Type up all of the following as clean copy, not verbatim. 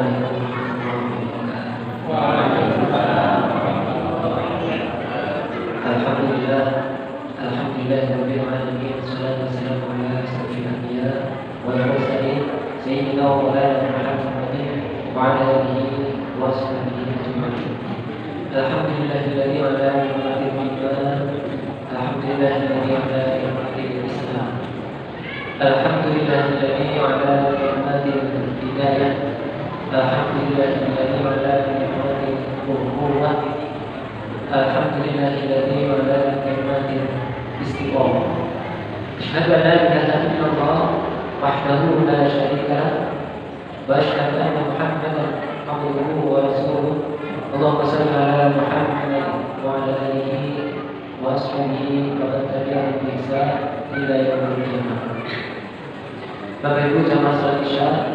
Assalamualaikum warahmatullahi wabarakatuh. Waalaikumsalam. Alhamdulillah, alhamdulillahirabbil alamin. Wassalatu wassalamu ala asyrofil anbiya wal mursalin sayyidina wa maulana Muhammadin wa ala alihi wa sahbihi ajma'in. Alhamdulillahilladzi ala ni'matil iman. Alhamdulillahilladzi ala ni'matil islam. Alhamdulillahilladzi ala ni'matil hidayah. Alhamdulillahilladzi ala ni'matil quwwah. Alhamdulillahilladzi ala ni'matil istiqamah. Asyhadu an la ilaha illallah wahdahu la syarika lah wa asyhadu anna Muhammadan abduhu wa rasuluh. Allahumma shalli ala Muhammad wa ala alihi wa ashabihi wa man tabi'ahum bi ihsan ila yaumil qiyamah. Bapak Ibu jamaah salat Isya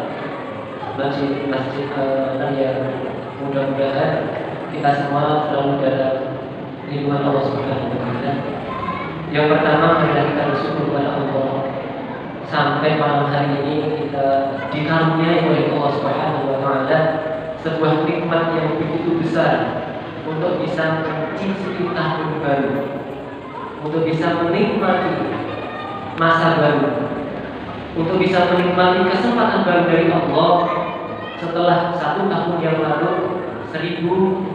Masjid Al-Raya, mudah-mudahan kita semua selalu dalam lindungan Allah Subhanahu wa taala. Yang pertama, marilah kita bersyukur kepada Allah sampai malam hari ini kita dikaruniai oleh Allah Subhanahu wa taala sebuah nikmat yang begitu besar untuk bisa mencicipi tahun baru, untuk bisa menikmati masa baru, untuk bisa menikmati kesempatan baru dari Allah setelah 1 tahun yang lalu 1444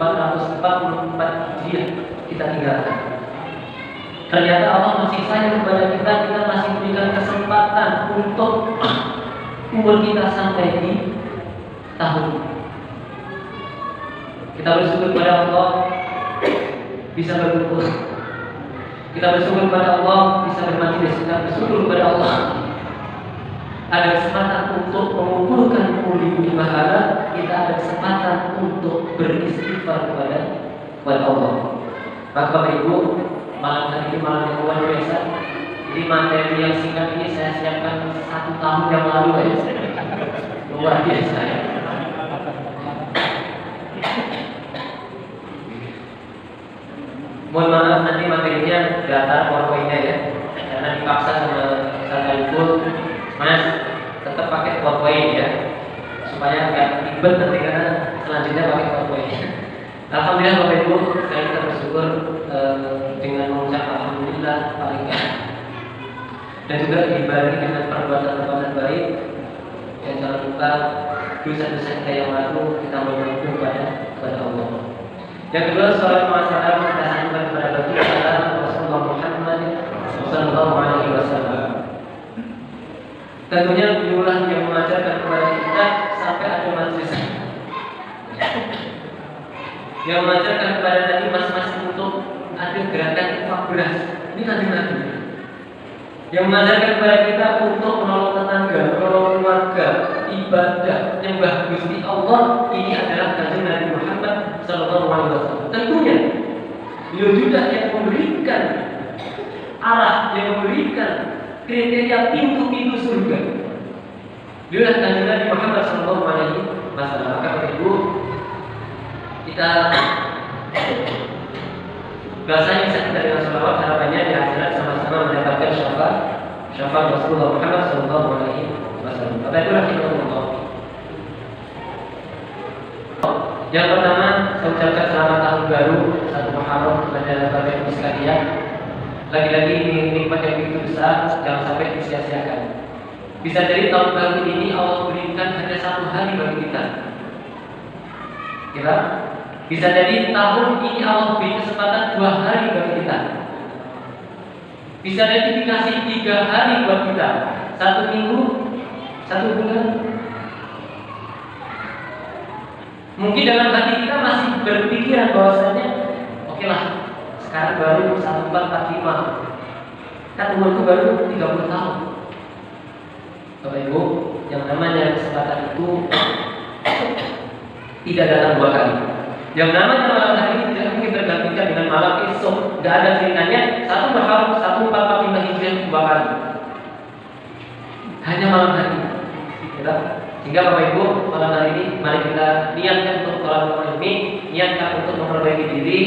Hijriah kita tinggalkan. Ternyata Allah masih sayang kepada kita, kita masih memberikan kesempatan untuk umur kita sampai di tahun ini. Kita bersyukur kepada Allah bisa berkumpul. Kita bersyukur kepada Allah bisa bermajlis. Kita bersyukur kepada Allah ada kesempatan untuk mengumpulkan pundi-pundi pahala. Kita ada kesempatan untuk beristighfar kepada Allah. Maka Bapak Ibu, malam hari ini malam yang luar biasa. Jadi materi yang singkat ini saya siapkan 1 tahun yang lalu ya. Luar biasa ya. Mohon maaf nanti materinya datar PowerPoint-nya ya, karena dipaksa sama Sataliful, Mas tetap pakai PowerPoint ya, supaya nggak ribet nanti karena selanjutnya pakai PowerPoint. Alhamdulillah Bapak Ibu, kita bersyukur dengan mengucap Alhamdulillah paling dan juga dibarengi dengan perbuatan-perbuatan baik. Dan jangan lupa dosa-dosa kita yang lalu kita mohon kepada Allah. Yang kedua, salat masalah kita haturkan kepada Rasulullah Muhammad sallallahu alaihi wasallam. Tentunya beliaulah yang mengajarkan kepada kita sampai ada majelis yang mengajarkan kepada tadi mas-mas untuk ada gerakan infak beras. Ini nanti yang mengajarkan kepada kita untuk menolong tetangga, menolong keluarga, ibadah, nyembah Gusti Allah. Ini adalah kanjeng Nabi Muhammad sallallahu alaihi wasallam. Tentunya beliau juga yang memberikan arah, yang memberikan kriteria pintu-pintu surga. Beliau adalah kanjeng Nabi Muhammad sallallahu alaihi wasallam. Maka Ibu, kita bahasanya bisa kita dengan salawat, harapannya di akhirat sama-sama mendapatkan syafaat Rasulullah Muhammad sallallahu alaihi wasallam. Bapak Ibu rahimahullah. Yang pertama, saya ucapkan selamat tahun baru 1 Muharram kepada Bapak Ibu sekalian. Lagi-lagi ini nikmat yang begitu besar, jangan sampai disia-siakan. Bisa jadi tahun baru ini Allah berikan hanya 1 hari bagi kita. Kira? Bisa jadi tahun ini Allah beri kesempatan 2 hari bagi kita. Bisa jadi dikasih 3 hari buat kita, 1 minggu, 1 bulan. Mungkin dalam hati kita masih berpikiran bahwasanya oke lah, sekarang baru 1445, kan umurku baru 30 tahun. Bapak Ibu, yang namanya kesempatan itu tidak datang 2 kali. Yang namanya malam hari ini tidak mungkin tergantikan dengan malam esok. Tidak ada ceritanya 1 Muharram 1445 Hijriah 2 kali. Hanya malam hari ini. Sehingga Bapak Ibu, malam hari ini mari kita niatkan untuk thalabul ilmi, niatkan untuk memperbaiki diri,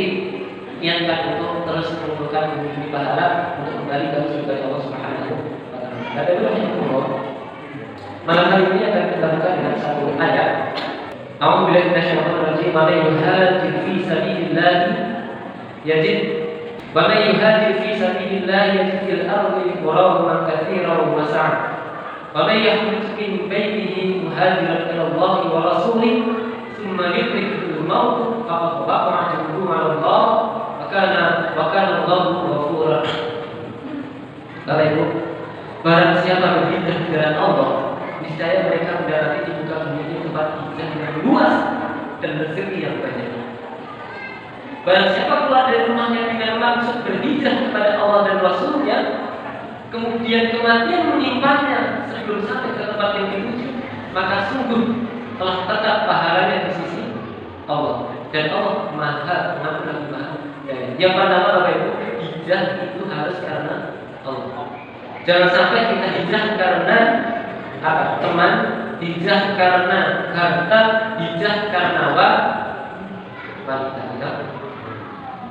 niatkan untuk terus mengumpulkan bumi pahala untuk kembali ke surga Allah Subhanahu wa taala. Malam hari ini akan kita buka dengan 1 ayat A'udzu billahi minasyaitonir rajim. Wa may yuhajir fi sabilillah yajid wa may yuhajir fi sabilillah yajid fil ardi muraghman katsiran wa sa'a. Wa may yakhruj min baytihi muhajiran ila Allah wa rasulih thumma yudrikuhu al-maut faqad waqa'a ajruhu 'ala Allah wa kana Allahu ghafuran. Bapak Ibu, barang siapa berhijrah di jalan Allah, niscaya mereka mendapati di muka bumi ini tempat hijrah yang luas dan rezeki yang banyak. Barang siapa keluar dari rumahnya dengan maksud berhijrah kepada Allah dan Rasulnya, kemudian kematian menimpanya sebelum sampai ke tempat yang dituju, maka sungguh telah tetap pahalanya di sisi Allah. Dan Allah Maha Pengampun lagi Maha Penyayang. Yang pertama Bapak Ibu, hijrah itu harus karena Allah. Jangan sampai kita hijrah karena apa? Teman, hijrah karena harta, hijrah karena wanita,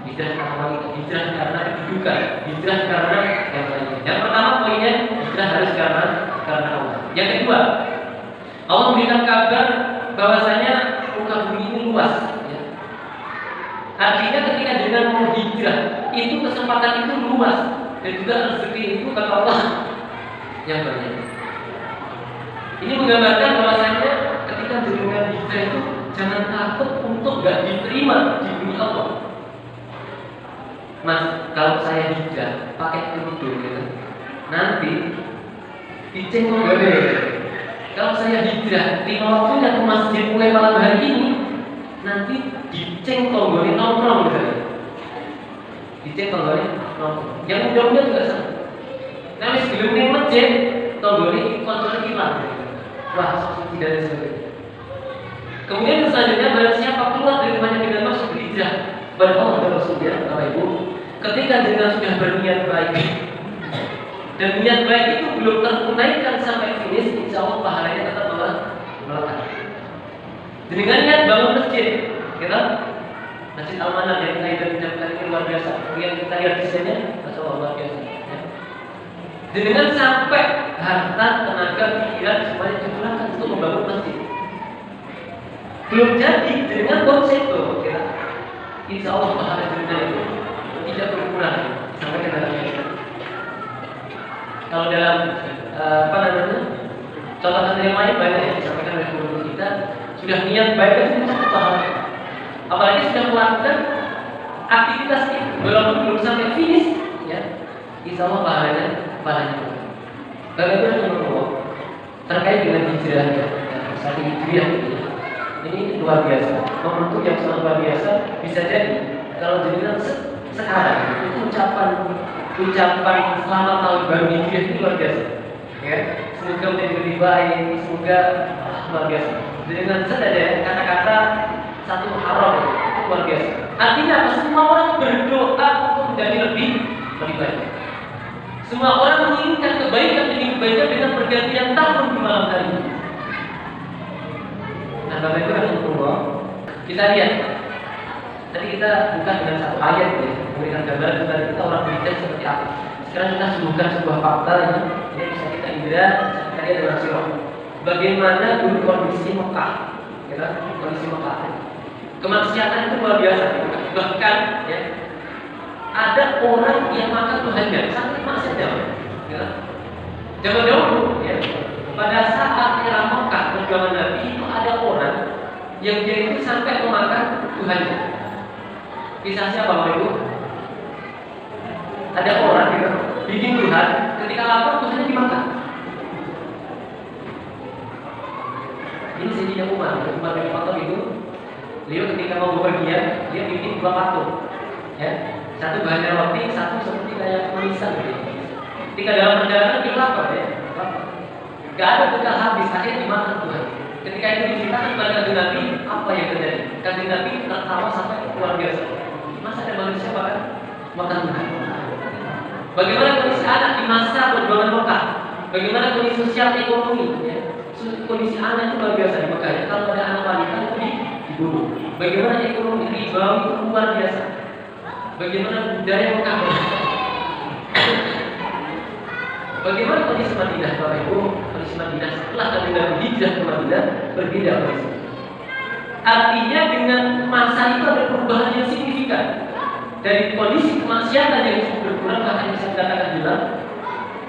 hijrah karena wanita, hijrah karena kedudukan, hijrah karena yang lainnya. Yang pertama poinnya, hijrah harus karena Allah. Yang kedua, Allah memberikan kabar bahwasanya muka bumi ini luas. Ya. Artinya ketika dengan mau hijrah, itu kesempatan itu luas dan juga rezeki itu kata Allah yang banyak. Ini menggambarkan bahwasanya ketika dengan hijrah itu jangan takut untuk gak diterima di dunia Allah. Mas, kalau saya hijrah pakai kerudung gitu, nanti diceng boleh. Kalau saya hijrah 5 waktunya ke masjid mulai malam hari ini, nanti diceng tonggolnya nongkrong gitu. Diceng tonggolnya nongkrong. Yang muda-muda juga sama. Nah, sebelum ke masjid, tonggolnya kontrolnya hilang. Wah, tidak ada sebagainya. Kemudian selanjutnya barang siapa keluar dari rumahnya dengan maksud berhijrah kepada Allah dan Rasulnya, Bapak Ibu, ketika jenengan sudah berniat baik dan niat baik itu belum tertunaikan sampai finish, insya Allah pahalanya tetap melekat. Dengan niat bangun masjid, kita Masjid Al-Manar yang kita ucapkan ini luar biasa. Yang kita lihat desainnya, masya Allah luar biasa. Dengan sampai harta, tenaga, pikiran semuanya digunakan untuk membangun masjid. Belum jadi dengan konsep itu, kita insya Allah pahala jenengan itu tidak berkurang sampai ke dalam kita. Kalau dalam contoh yang lain banyak yang disampaikan oleh guru kita, sudah niat baik itu cukup pahala. Apalagi sudah melakukan aktivitas itu belum sampai finish, ya, insya Allah pahalanya. Bagaimana menurut terkait dengan hijrah ya, saat hijrah ini luar biasa, momentum yang sangat luar biasa. Bisa jadi kalau jenengan sekarang itu ucapan selamat tahun baru hijrah itu luar biasa, ya. Semoga menjadi lebih baik, semoga luar biasa. Dengan saja kata-kata satu haram itu luar biasa. Artinya apa? Semua orang berdoa untuk menjadi lebih baik. Semua orang menginginkan kebaikan demi kebaikan dengan pergantian tahun di malam hari. Nah, Bapak Ibu Rasulullah, kita lihat. Tadi kita bukan dengan satu ayat ya, memberikan gambaran kepada kita orang bijak seperti apa. Sekarang kita suguhkan sebuah fakta yang bisa kita indra, kita lihat dengan sirah. Bagaimana dulu kondisi Mekah, ya, kondisi Mekah. Kemaksiatan itu luar biasa, bahkan ya. Ada orang yang makan Tuhannya sampai maksiat ya. Zaman dahulu ya, pada saat era Mekah perjuangan Nabi itu ada orang yang dia itu sampai memakan Tuhannya. Kisah siapa Bapak Ibu? Ada orang gitu, bikin Tuhan, ketika lapar Tuhannya dimakan. Ini Sayyidina Umar bin Khattab itu, beliau ketika mau bepergian, dia bikin 2 patung, ya. Satu bahannya roti, satu seperti kayak manisan gitu. Ketika dalam perjalanan dia lapar ya, gak ada bekal habis, akhirnya dimakan Tuhan. Ketika itu diceritakan kepada Kanjeng Nabi, apa yang terjadi? Kanjeng Nabi tertawa sampai luar biasa. Masa ada manusia makan Tuhan? Bagaimana kondisi anak di masa perjuangan Mekah? Bagaimana kondisi sosial ekonomi? Ya? Kondisi anak itu luar biasa di Mekah. Ya? Kalau ada anak wanita itu dibunuh. Bagaimana ekonomi riba itu luar biasa? Bagaimana budaya Mekah? Bagaimana kondisi Madinah, Bapak Ibu? Kondisi Madinah setelah Kanjeng Nabi hijrah ke Madinah berbeda kondisi. Artinya dengan masa itu ada perubahan yang signifikan. Dari kondisi kemaksiatan yang cukup berkurang, bahkan bisa dikatakan hilang,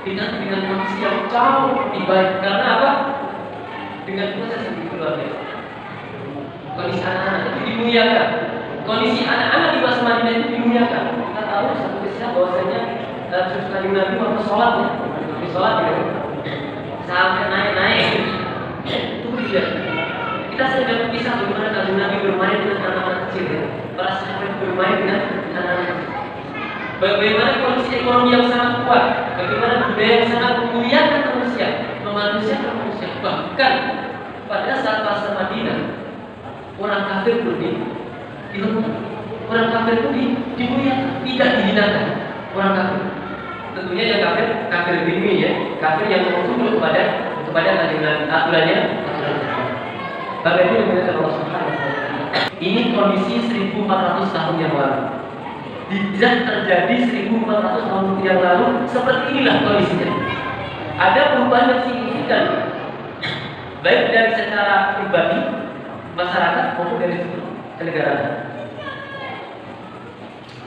dengan kondisi yang jauh lebih baik. Karena apa? Dengan proses yang begitu luar biasa. Kondisi anak-anak itu dimuliakan. Kondisi anak-anak di masa Madinah itu dimuliakan. Kita tahu satu kisah bahwasanya Kanjeng Nabi waktu sholat ya, di sholat ya, sampai naik-naik itu dia. Kita sedang kisah bagaimana Kanjeng Nabi bermain dengan anak-anak kecil ya. Para sahabat bermain dengan anak-anak kecil. Bagaimana kondisi ekonomi yang sangat kuat, bagaimana budaya yang sangat memuliakan manusia, memanusiakan manusia. Bahkan pada saat masa Madinah, orang kafir pun orang kafir pun dimuliakan, tidak dihinakan. Orang kafir, tentunya yang kafir ini ya, kafir yang mengutuk kepada Kanjeng Nabi. Aturannya. Bagaimana menggunakan Allah Subhanahu wa Ta'ala. Ini kondisi 1400 tahun yang lalu. Hijrah terjadi 1400 tahun yang lalu. Seperti inilah kondisinya. Ada perubahan yang signifikan, baik dari secara pribadi masyarakat maupun dari kenegaraan.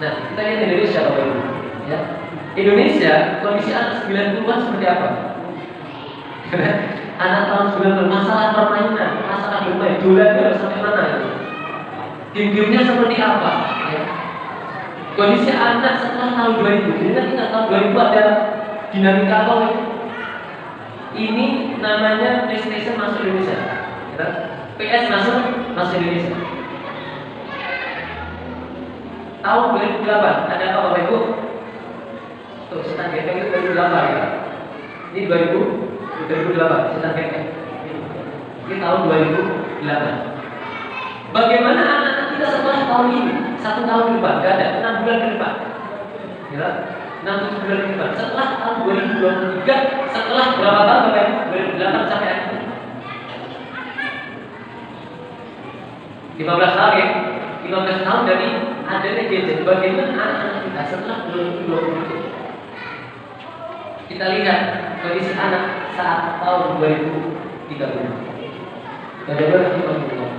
Nah, kita lihat Indonesia Bapak Ibu. Ya. Indonesia kondisi anak 90-an seperti apa? Anak tahun 90, masalah permainan, masalah bermain, dolannya sampai mana? Game-gamenya seperti apa? Ya. Kondisi anak setelah tahun 2000, jadi nanti tahun 2000 ada dinamika apa? Ini namanya PlayStation masuk Indonesia, ya. PS masuk Indonesia. Tahun 2008 ada apa Bapak Ibu? Tuh, setan gepeng itu 2008 ya. Ini 2008 setan gepeng. Ini tahun 2008. Bagaimana anak-anak kita setelah tahun ini? 1 tahun ke depan, gak ada 6 bulan ke depan. Ya, 6-7 bulan ke depan. Setelah tahun 2023, setelah berapa tahun Bapak Ibu? 2008 sampai akhir. 15 tahun ya. 15 tahun dari adanya gadget. Bagaimana anak-anak kita setelah 2020? Kita lihat kondisi anak saat tahun 2030. Bagaimana kita mengubah?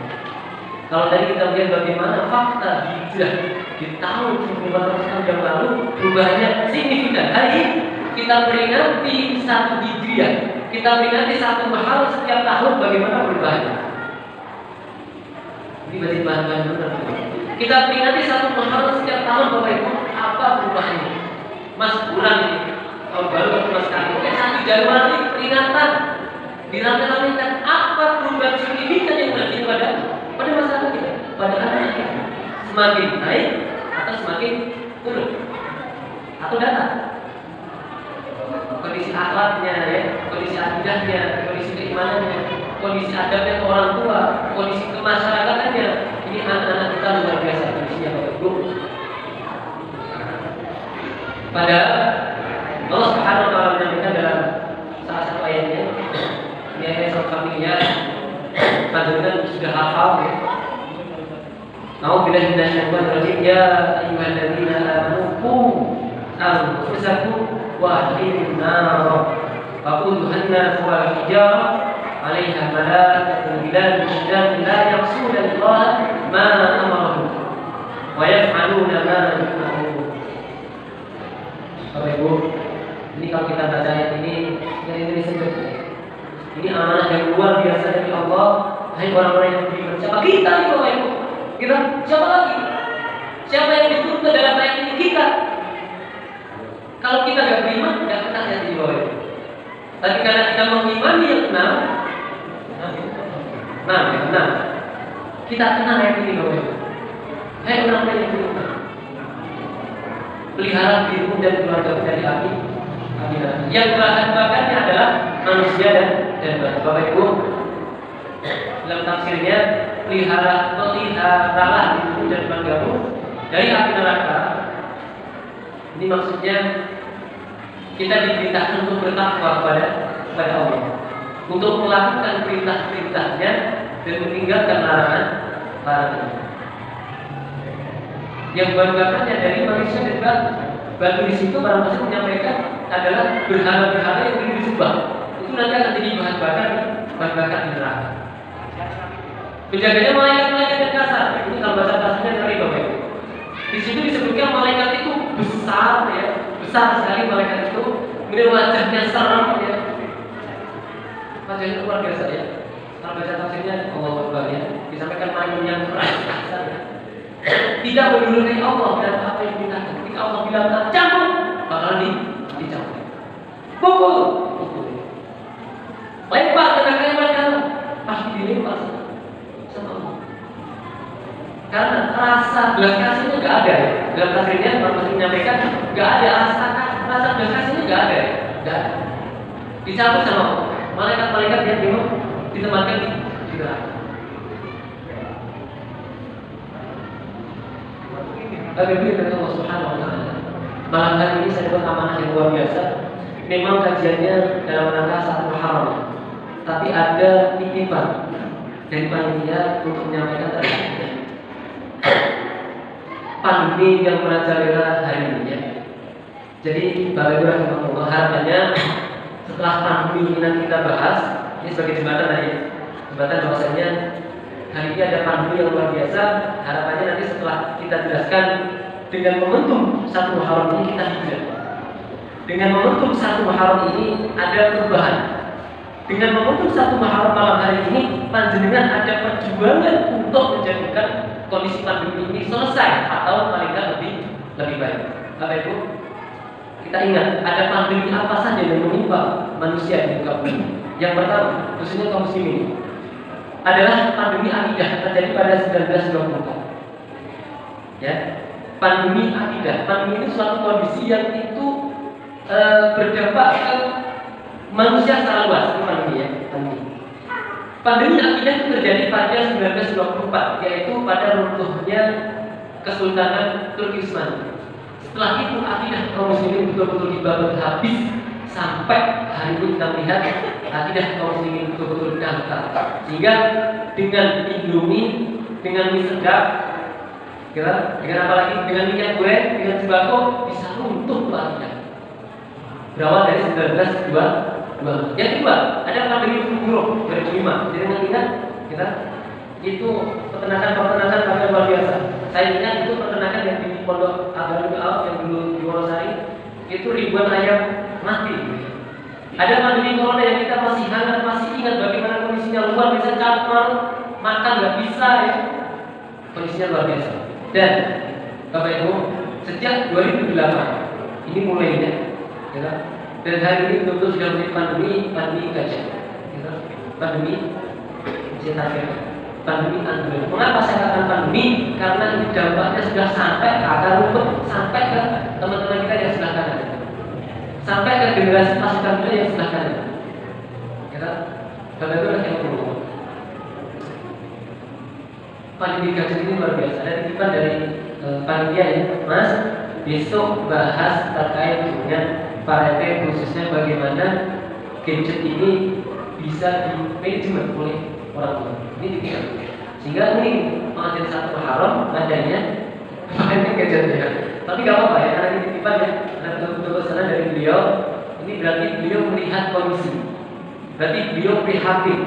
Kalau tadi kita lihat bagaimana fakta hijrah di tahun 1400 tahun yang lalu perubahannya signifikan. Hari ini kita peringati 1 Hijriah. Kita peringati 1 Muharram setiap tahun, bagaimana perubahannya? Ini masih bahan-bahan benar. Kita peringati 1 Muharram setiap tahun, Bapak Ibu, apa perubahannya? Mas kurang ini. Tahun baru atau Mas Kaki. 1 Januari peringatan. Dirangkai-rangkaikan apa perubahan signifikan yang terjadi pada masyarakat kita, pada anak kita. Semakin naik atau semakin turun? Atau datang? Kondisi akhlaknya, ya, kondisi akidahnya, kondisi keimanannya, kondisi adabnya ke orang tua, kondisi kemasyarakatannya. Ini anak-anak kita luar biasa kondisinya Bapak Ibu. Pada Allah Subhanahu wa Ta'ala menyampaikan dalam salah satu ayatnya, ini ayat surat Al-Fatihah, panjenengan sudah hafal ya. A'udzubillahi minasyaitonir rajim. Ya ayyuhalladzina amanu qu anfusakum wa ahlikum nar wa quduha an-nas wal hijarah 'alaiha malaikatun ghilazun shidadun la ya'suna Allah ma amarahum wa yaf'aluna ma yu'marun. Bapak Ibu, ini kalau kita baca ayat ini sebut. Ini amanah yang luar biasa dari Allah. Hai orang-orang yang beriman. Siapa kita nih Bapak Ibu? Kita siapa lagi? Siapa yang dituntut dalam ayat ini? Kita. Kalau kita gak beriman, gak pernah jadi Bapak Ibu. Tapi karena kita mengimani yang enam, kita kenal ayat ini Bapak Ibu. Hai orang-orang yang beriman, pelihara dirimu dan keluarga dari api. Yang bahan-bahannya adalah manusia dan Bapak Ibu, dalam tafsirnya peliharalah dirimu dan keluargamu dari api neraka. Ini maksudnya kita diperintahkan untuk bertakwa kepada Allah, untuk melakukan perintah-perintahnya dan meninggalkan larangan-larangannya. Yang bahan-bahannya dari manusia dan batu di situ para muslim menyampaikan adalah berhala-berhala yang ingin disembah. Itu nanti akan jadi bahan bakar di neraka. Penjaganya malaikat-malaikat yang kasar. Ini kalau bahasa kasarnya ngeri Bapak Ibu. Di situ disebutkan malaikat itu besar ya, besar sekali malaikat itu. Kemudian wajahnya serem ya. Wajahnya luar biasa ya. Kalau baca tafsirnya Allah Akbar ya, disampaikan main yang keras kasar ya. Tidak menuruni Allah dan apa yang diminta. Ketika Allah bilang cabut, bakalan dicabut. Pukul. Lempar tenaga mereka pasti dilempar sama Allah. Karena rasa belas kasihnya nggak ada ya. Dalam tafsirnya Bapak menyampaikan nggak ada rasa belas kasihnya nggak ada ya. Nggak ada. Dicabut sama Allah. Malaikat-malaikat yang memang ditempatkan di neraka. Bagaimana dengan Allah Subhanahu Wa Taala? Malam hari ini saya dapat amanah yang luar biasa. Memang kajiannya dalam rangka 1 Muharram, tapi ada titipan dari panitia untuk menyampaikan tentang pandemi yang merajalela hari ini ya. Jadi Bapak Ibu rahimahullah, harapannya setelah pandemi ini nanti kita bahas, ini sebagai jembatan tadi, jembatan bahwasanya hari ini ada pandemi yang luar biasa. Harapannya nanti setelah kita jelaskan dengan momentum 1 Muharram ini kita hijrah. Dengan momentum 1 Muharram ini ada perubahan. Dengan momentum 1 Muharram malam hari ini panjenengan ada perjuangan untuk menjadikan kondisi pandemi ini selesai atau paling tidak lebih baik. Bapak Ibu, kita ingat ada pandemi apa saja yang menimpa manusia di muka bumi. Yang pertama, khususnya kaum muslimin, adalah pandemi akidah terjadi pada 1924. Ya, pandemi akidah. Pandemi itu suatu kondisi yang itu berdampak ke manusia secara luas. Pandemi ya, pandemi akidah itu terjadi pada 1924, yaitu pada runtuhnya Kesultanan Turki Utsmani. Setelah itu akidah kaum muslimin betul-betul dibabat habis. Sampai hari ini kita melihat akidah kaum muslimin betul-betul dangkal. Sehingga dengan Indomie, dengan mie sedap, dengan apa lagi? Dengan minyak goreng, dengan sembako bisa runtuh akidah. Berawal dari 1922. Yang kedua, ada pandemi flu 2005. Jadi ingat kita itu peternakan pada luar biasa. Saya ingat itu peternakan yang di Pondok Agung Al yang dulu di Wonosari itu ribuan ayam mati. Ada pandemi corona yang kita masih hangat, masih ingat bagaimana kondisinya luar biasa, capek, makan nggak bisa ya. Kondisinya luar biasa. Dan Bapak Ibu, sejak 2008 ini mulainya, ya, dan hari ini betul-betul sudah menjadi pandemi gajah, ya, pandemi pandemi Android. Mengapa saya katakan pandemi? Karena ini dampaknya sudah sampai ke akar rumput, sampai ke teman-teman kita yang sebelah kanan, sampai ke generasi pasukan kita yang sebelah kanan. Kita bagaimana yang perlu? Pandemi gajah ini luar biasa. Ada titipan dari panitia ya, Mas. Besok bahas terkait dengan Parete, khususnya bagaimana gadget ini bisa di manajemen oleh orang tua. Ini ditikan. Sehingga ini menjadi 1 Muharram adanya Parete gadgetnya. Tapi gak apa-apa ya, karena ini titipan ya, ada betul-betul pesanan dari beliau. Ini berarti beliau melihat kondisi. Berarti beliau prihatin.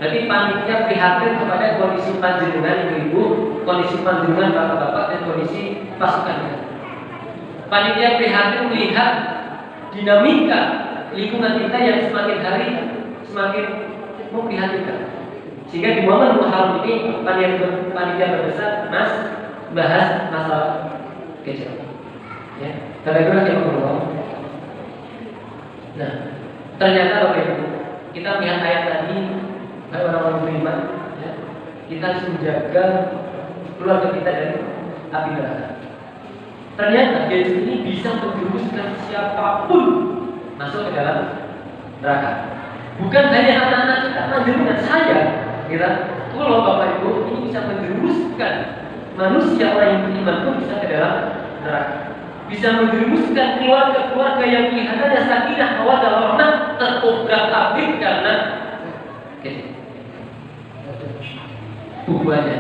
Berarti panitia prihatin kepada kondisi panjenengan ibu, kondisi panjenengan bapak-bapak dan kondisi pasukannya. Panitia prihatin melihat dinamika lingkungan kita yang semakin hari semakin memprihatinkan. Sehingga di momen Muharram ini panitia berbesar Mas bahas masalah gadget. Ya, bagaimana kita ngomong? Nah, ternyata Bapak Ibu, kita melihat ayat tadi, orang-orang beriman, ya, kita harus menjaga keluarga kita dari api neraka. Ternyata gadget ini bisa menjerumuskan siapapun masuk ke dalam neraka. Bukan hanya anak-anak kita, panjenengan saya, kita, kalau Bapak Ibu ini bisa menjerumuskan manusia orang yang beriman pun bisa ke dalam neraka. Bisa menjerumuskan keluarga-keluarga yang kelihatannya sakinah, mawaddah, warahmah terobrak-abrik karena gadget. Hubungannya,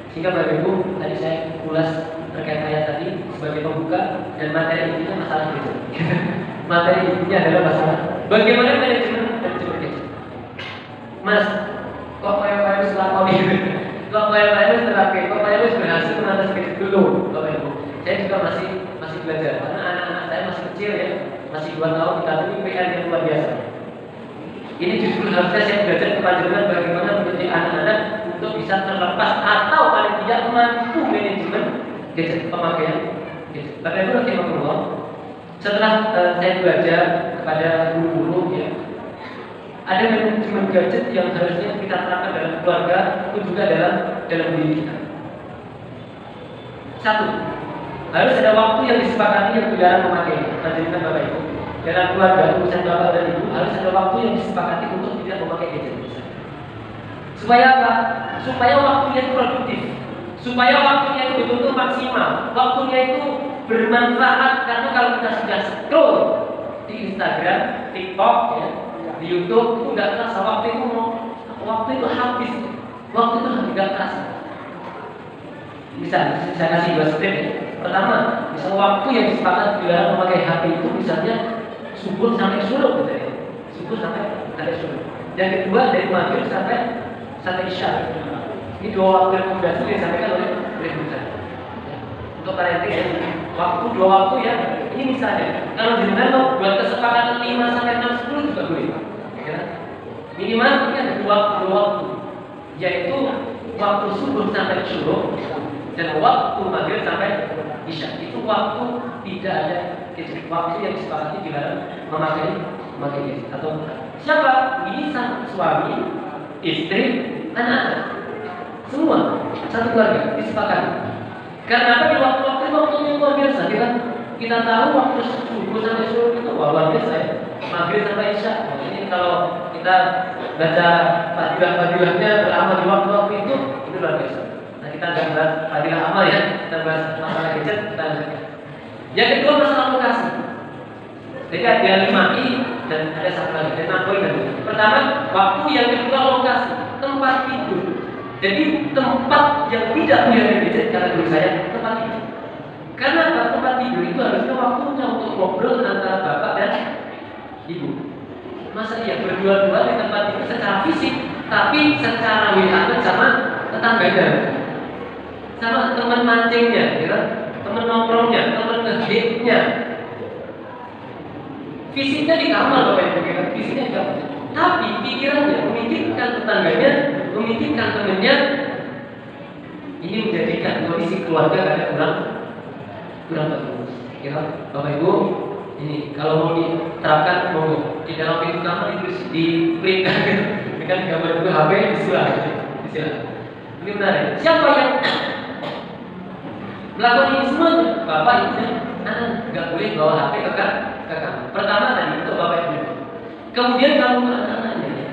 sehingga Bapak Ibu tadi saya ulas terkait ayat tadi sebagai pembuka dan materi intinya masalah gadget. Materi intinya adalah masalah bagaimana manajemen gadget. Mas, kok kayak setelah COVID, kok kayak setelah COVID, kok kayak berhasil mengatasi krisis dulu, Bapak Ibu. Saya juga masih belajar karena anak-anak saya masih kecil ya, masih 2 tahun, tapi ini PR yang luar biasa. Ini justru harusnya saya belajar kepanjangan bagaimana mendidik anak-anak untuk bisa terlepas atau paling tidak mampu manajemen gadget, pemakaian gadget. Bapak Ibu rahimahullah, setelah saya belajar kepada guru-guru ya, ada manajemen gadget yang harusnya kita terapkan dalam keluarga, itu juga dalam diri kita. Satu, harus ada waktu yang disepakati yang dilarang memakai. Majeliskan Bapak Ibu, dalam keluarga urusan Bapak dan Ibu harus ada waktu yang disepakati untuk tidak memakai gadget. Supaya apa? Supaya waktunya itu produktif, supaya waktunya itu betul-betul maksimal, waktunya itu bermanfaat. Karena kalau kita sudah scroll di Instagram, TikTok, ya, di YouTube, itu nggak terasa waktu itu habis, waktu itu nggak terasa. Bisa saya kasih 2 step ya. Pertama, misal waktu yang disepakati dilarang memakai HP itu misalnya subuh sampai suruh, gitu ya. Subuh sampai suruh. Yang kedua dari maghrib sampai isya. Ini 2 waktu rekomendasi yang disampaikan oleh guru saya. Untuk parenting ya, waktu 2 waktu ya. Ini misalnya, kalau jenengan buat kesepakatan 5 sampai 6 10 juga boleh. Ya. Minimal ini ada 2 waktu, yaitu waktu subuh sampai suruh dan waktu maghrib sampai isya. Itu waktu tidak ada waktu yang disepakati dilarang memakai gadget. Atau siapa? Ini sang suami, istri, anak-anak, semua satu keluarga disepakati. Karena apa? Di waktu yang luar biasa. Kita tahu waktu subuh sampai subuh itu luar biasa ya. Maghrib sampai isya. Ini kalau kita baca fadilah-fadilahnya beramal di waktu itu luar biasa. Nah, kita akan bahas fadilah amal ya. Kita bahas masalah gadget. Yang kedua masalah lokasi. Jadi ada 5 I dan ada 1 lagi, ada 6 poin tadi. Pertama, waktu. Yang kedua lokasi, tempat tidur. Jadi tempat yang tidak boleh ada gadget kata guru saya, tempat tidur. Karena apa? Tempat tidur itu harusnya waktunya untuk ngobrol antara bapak dan ibu. Masa iya berdua-dua di tempat tidur secara fisik, tapi secara WA sama tetangganya, sama teman mancingnya, gitu? Teman nongkrongnya, teman ngehitnya. Fisiknya di kamar Bapak Ibu, gitu? Fisiknya di kamar. Tapi pikirannya memikirkan tetangganya, memikirkan temannya. Ini menjadikan kondisi keluarga kadang kurang bagus. Ya, Bapak Ibu, ini kalau mau diterapkan di dalam pintu kamar itu diperinkan dengan gambar itu HP disilakan. Ini menarik. Siapa yang melakukan ini semuanya? Bapak, ibu, dan anak. Nggak boleh bawa HP ke kamar. Pertama tadi itu Bapak Ibu. Kemudian kamu anak-anaknya,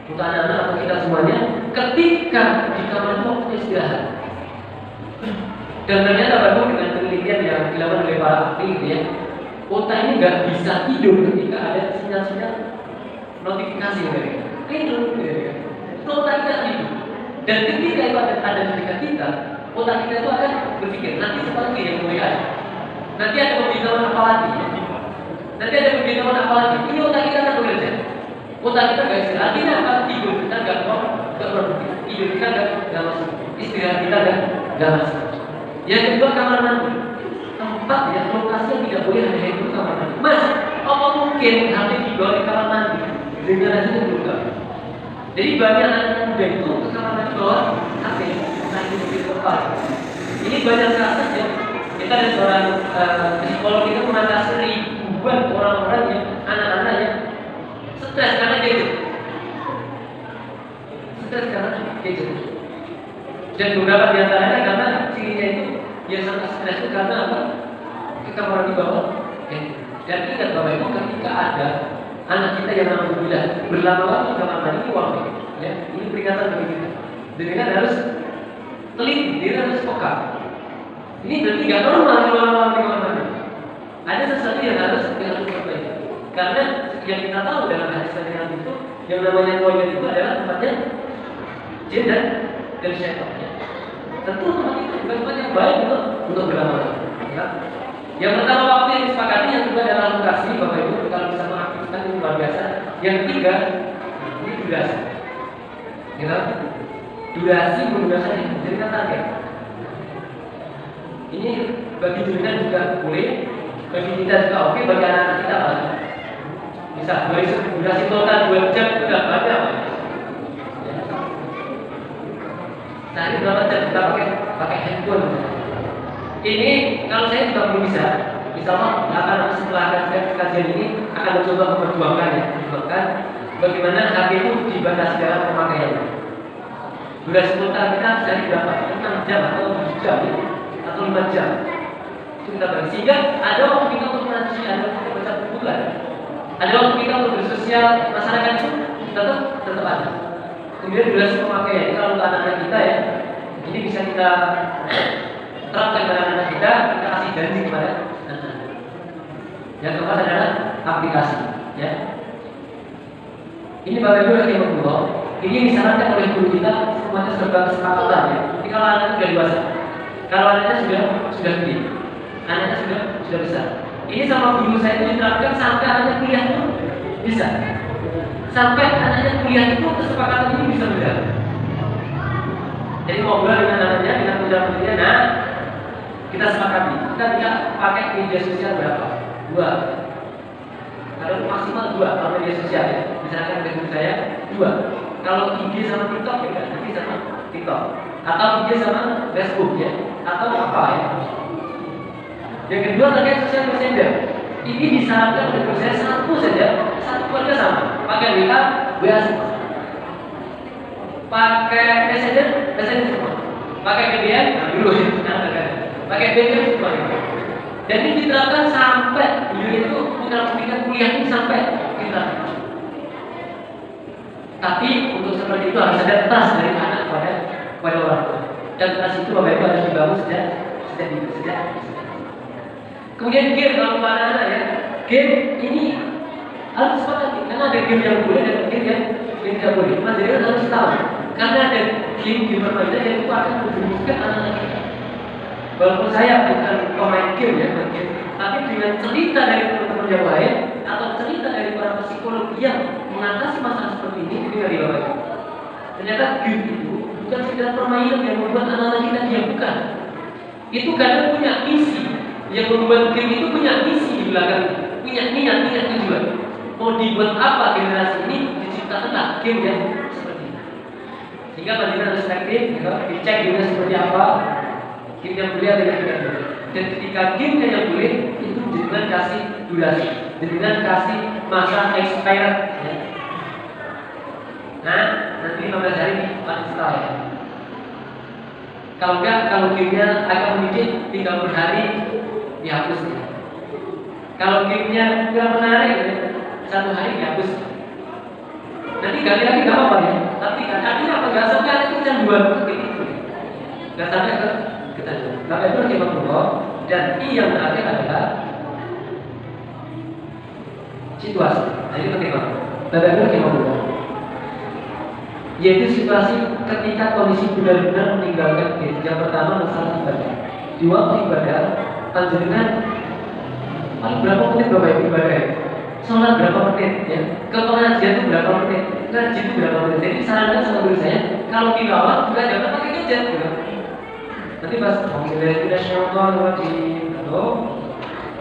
untuk anak-anak atau kita semuanya, ketika di kamar itu waktunya istirahat. Dan ternyata Bapak Ibu dengan penelitian yang dilakukan oleh para ahli gitu ya, otak ini nggak bisa tidur ketika ada sinyal-sinyal notifikasi dari tidur gitu ya. Otak kita tidur. Dan ketika itu ada di dekat kita, otak kita itu akan berpikir nanti seperti yang mulai ada. Nanti ada pemberitahuan apa lagi? Nanti ada pemberitahuan apa lagi? Ini otak kita akan bekerja. Otak kita nggak istirahat, kita akan tidur kita nggak produktif. Tidur kita nggak masuk. Istirahat kita nggak masuk. Yang kedua kamar mandi, tempat ya lokasi yang tidak boleh ada itu kamar mandi. Mas, apa mungkin HP dibawa di kamar mandi? Dengan itu juga. Jadi banyak anak muda itu ke kamar mandi bawa HP, nanti di tempat. Ini banyak kasus ya. Kita ada seorang psikolog itu mengatasi ribuan orang-orang yang anak-anak yang stres karena gadget. Dan beberapa di antaranya karena cirinya itu dia sangat stres itu karena apa? Ke kamar mandi bawa. Dan ingat Bapak Ibu, ketika ada anak kita yang alhamdulillah berlama-lama di kamar mandi waktu, ya, ini peringatan bagi kita. Jadi kan harus teliti, dia harus peka. Ini berarti nggak normal kalau lama-lama di kamar mandi. Ada sesuatu yang harus diperbaiki. Karena yang kita tahu dalam hadis Nabi itu, yang namanya toilet itu adalah tempatnya jin dan syaitan. Tentu tempat itu bukan tempat yang baik untuk berlama-lama. Ya. Yang pertama waktu yang disepakati, yang kedua adalah lokasi Bapak Ibu kalau bisa mengaktifkan itu luar biasa. Yang ketiga ini durasi. gitu. Durasi menggunakan jadikan target. Ini bagi jenengan juga boleh, bagi kita juga oke, bagi anak-anak kita apa? Bisa durasi total 2 jam juga berarti apa? Nah ini berapa jam kita pakai handphone? Ini kalau saya juga belum bisa. Misalnya akan setelah kajian ini akan mencoba memperjuangkan bagaimana HP itu dibatasi dalam pemakaiannya. Durasi total kita sehari berapa? 6 jam atau 7 jam atau 5 jam. Itu kita bagi. Sehingga ada waktu kita untuk mengaji, ada waktu kita baca buku, ada waktu kita untuk bersosial masyarakat itu tetap ada. Kemudian durasi pemakaian kalau untuk anak-anak kita ya, ini bisa kita terapkan kepada anak-anak kita kasih janji kepada anak. Yang keempat adalah aplikasi, ya. Ini Bapak Ibu rahimahullah, ini disarankan oleh guru kita semuanya serba kesepakatan ya. Jadi kalau anaknya sudah dewasa, kalau anaknya sudah gede, anaknya sudah besar. Ini sama guru saya itu diterapkan sampai anaknya kuliah itu bisa. Sampai anaknya kuliah itu kesepakatan ini bisa berjalan. Jadi ngobrol dengan anaknya, dengan putra-putrinya, nah kita sepakati, kita tidak pakai media sosial berapa? 2. Kalau maksimal 2 kalau media sosial ya. Misalkan Facebook saya 2. Kalau IG sama TikTok ya, nanti sama TikTok. Atau IG sama Facebook ya, atau apa ya. Yang kedua terkait sosial messenger. Ini disarankan oleh saya satu keluarga sama. Pakai WA semua. Pakai messenger semua. Pakai BBM dulu pakai BBM semua. Dan ini diterapkan sampai beliau itu putra-putrinya kuliah ini sampai kita. Tapi untuk seperti itu harus ada trust dari anak kepada orang tua. Dan trust itu Bapak Ibu harus dibangun sejak. Kemudian game kalau anak-anak ya, game ini harus sepakati karena ada game yang boleh dan game yang tidak boleh. Mas jadi harus tahu karena ada game permainan yang itu akan menjadikan anak-anak kita. Walaupun saya bukan pemain game ya, tapi dengan cerita dari teman-teman yang lain atau cerita dari para psikolog yang mengatasi masalah seperti ini, itu dari Bapak Ibu. Ternyata game itu bukan sekedar permainan yang membuat anak-anak kita diam, bukan. Itu kadang punya misi. Yang membuat game itu punya misi di belakang, punya niat tujuan. Mau dibuat apa generasi ini diciptakanlah game yang seperti ini. Sehingga panjenengan harus aktif, dicek game seperti apa. Game yang boleh atau yang tidak boleh. Dan ketika game yang boleh itu dengan kasih durasi, dengan kasih masa expired. Ya. Nah, nanti 15 hari uninstall ya. Kalau enggak, kalau gamenya agak mendidik 30 hari dihapus. Ya. Kalau gamenya kurang menarik, ya, 1 hari dihapus. Nanti ganti lagi nggak apa-apa ya. Tapi artinya apa? Nggak sampai itu kecanduan begitu. Nggak sampai ke kecanduan. Bapak Ibu rahimahullah, dan yang terakhir adalah situasi. Nah, ini penting banget. Bapak Ibu rahimahullah, yaitu situasi ketika kondisi benar-benar meninggalkan diri. Yang pertama masalah ibadah. Di waktu ibadah, panjenengan paling berapa menit Bapak Ibu ibadah? Sholat berapa menit ya? Ke pengajian itu berapa menit? Ngaji itu berapa menit? Jadi sarankan sama guru saya, kalau tilawah juga jangan pakai gadget gitu. Nanti pas Bismillahirrahmanirrahim atau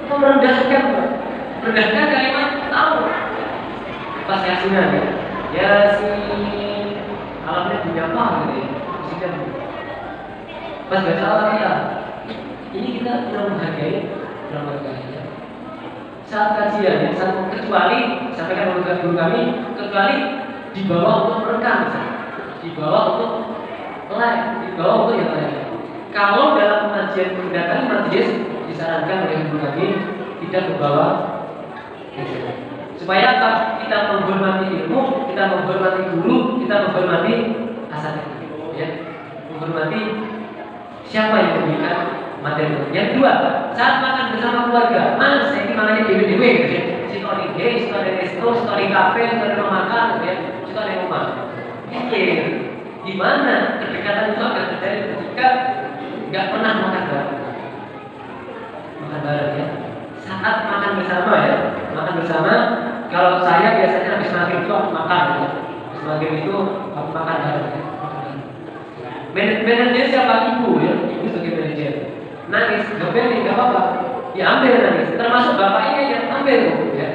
merendahkan kalimat tahu. Pas yasinan ya, yasin alamnya punya apa gitu ya? Mestikan pas baca Al-Fatihah, ini kita kurang menghargai ya. Saat kajian, kecuali sampaikan oleh guru kami, kecuali dibawa untuk merekam, dibawa untuk live, dibawa untuk yang lain. Kalau dalam pengajian mendatangi majelis, disarankan oleh guru kami tidak membawa supaya apa? Kita menghormati ilmu, kita menghormati guru, kita menghormati asatidz, ya, menghormati siapa yang memberikan materi. Yang kedua, saat makan bersama keluarga, mas ini makannya dewe-dewe gitu ya. Sitori gay, sitori resto, sitori kafe, sitori rumah makan gitu ya, sitori rumah. Pikir, gimana kedekatan itu akan terjadi ketika nggak pernah makan bareng. Makan bareng ya. Saat makan bersama ya, makan bersama. Kalau saya biasanya habis maghrib itu aku makan ya. Habis maghrib itu aku makan bareng. Manajer siapa? Ibu ya, ibu sebagai manajer. Nangis, gak apa-apa, diambil nangis. Termasuk bapaknya yang ambil ya.